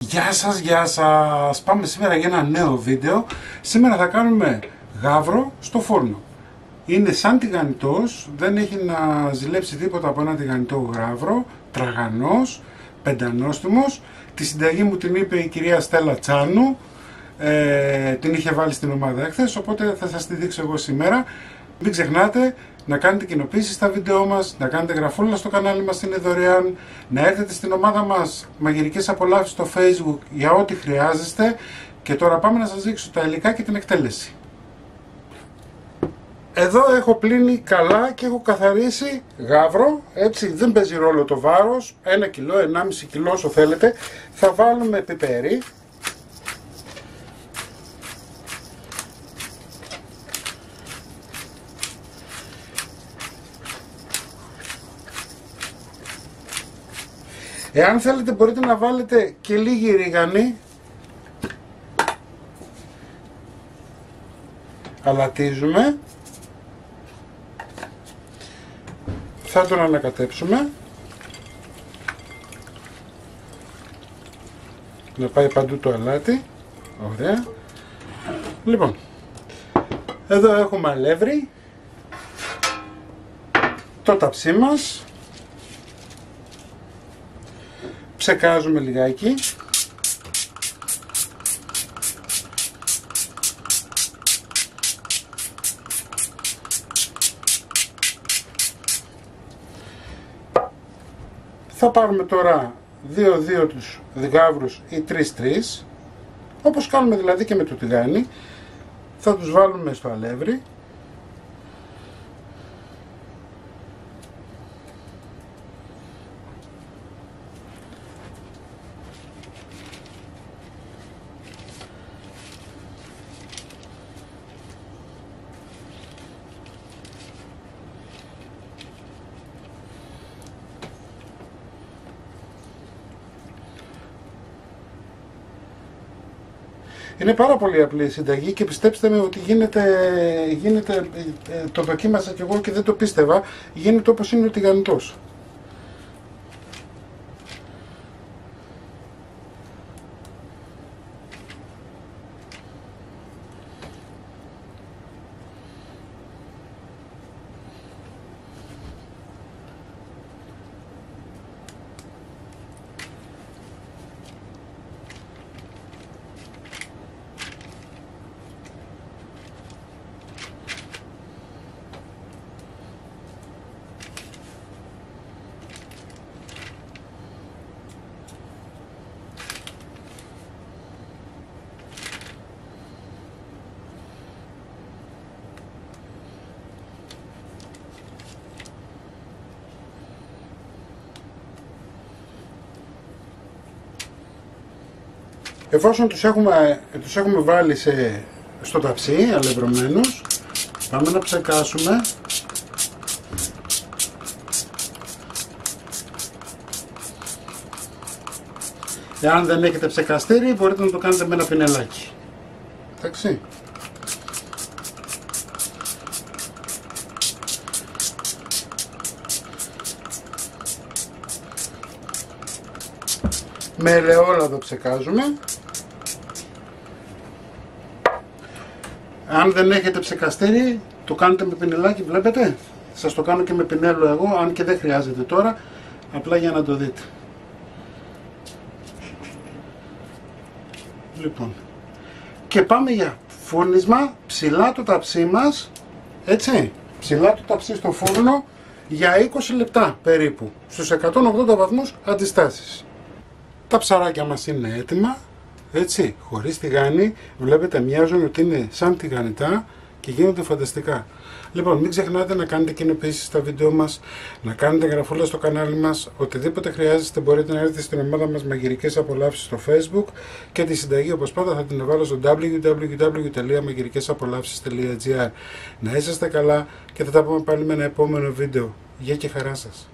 Γεια σας! Πάμε σήμερα για ένα νέο βίντεο. Σήμερα θα κάνουμε γάβρο στο φούρνο. Είναι σαν τηγανιτός, δεν έχει να ζηλέψει τίποτα από ένα τηγανιτό γάβρο, τραγανός, πεντανόστιμος. Τη συνταγή μου την είπε η κυρία Στέλλα Τσάνου, την είχε βάλει στην ομάδα εχθές, οπότε θα σας τη δείξω εγώ σήμερα. Μην ξεχνάτε να κάνετε κοινοποίησεις στα βίντεό μας, να κάνετε γραφούλα στο κανάλι μας, είναι δωρεάν, να έρθετε στην ομάδα μας Μαγειρικές Απολαύσεις στο Facebook για ό,τι χρειάζεστε. Και τώρα πάμε να σας δείξω τα υλικά και την εκτέλεση. Εδώ έχω πλύνει καλά και έχω καθαρίσει γάβρο, έτσι δεν παίζει ρόλο το βάρος, 1 κιλό, 1,5 κιλό όσο θέλετε. Θα βάλουμε πιπέρι. Εάν θέλετε μπορείτε να βάλετε και λίγη ρίγανη. Αλατίζουμε. Θα τον ανακατέψουμε. Να πάει παντού το αλάτι. Ωραία. Λοιπόν, εδώ έχουμε αλεύρι, το ταψί μας. Ψεκάζουμε λιγάκι. Θα πάρουμε τώρα 2-2 τους γάβρους ή 3-3, όπως κάνουμε δηλαδή και με το τηγάνι. Θα τους βάλουμε στο αλεύρι. Είναι πάρα πολύ απλή η συνταγή και πιστέψτε με ότι γίνεται, το δοκίμασα και εγώ και δεν το πίστευα, γίνεται όπως είναι ο τηγανιτός. Εφόσον τους έχουμε βάλει στο ταψί αλευρωμένους, πάμε να ψεκάσουμε. Εάν δεν έχετε ψεκαστήρι μπορείτε να το κάνετε με ένα πινελάκι. Εντάξει. Με ελαιόλαδο ψεκάζουμε. Αν δεν έχετε ψεκαστήρι, το κάνετε με πινελάκι, βλέπετε. Σας το κάνω και με πινέλο εγώ, αν και δεν χρειάζεται τώρα, απλά για να το δείτε. Λοιπόν, και πάμε για φούρνισμα, ψηλά το ταψί μας, έτσι, ψηλά το ταψί στο φούρνο για 20 λεπτά περίπου, στους 180 βαθμούς αντιστάσεις. Τα ψαράκια μας είναι έτοιμα, έτσι, χωρίς τηγάνι, βλέπετε μοιάζουν ότι είναι σαν τηγανιτά και γίνονται φανταστικά. Λοιπόν, μην ξεχνάτε να κάνετε κοινοποίησεις στα βίντεο μας, να κάνετε γραφούλα στο κανάλι μας, οτιδήποτε χρειάζεστε μπορείτε να έρθετε στην ομάδα μας Μαγειρικές Απολαύσεις στο Facebook και τη συνταγή όπως πάντα θα την βάλω στο www.magirikesapolavsis.gr. Να είσαστε καλά και θα τα πούμε πάλι με ένα επόμενο βίντεο. Γεια και χαρά σας!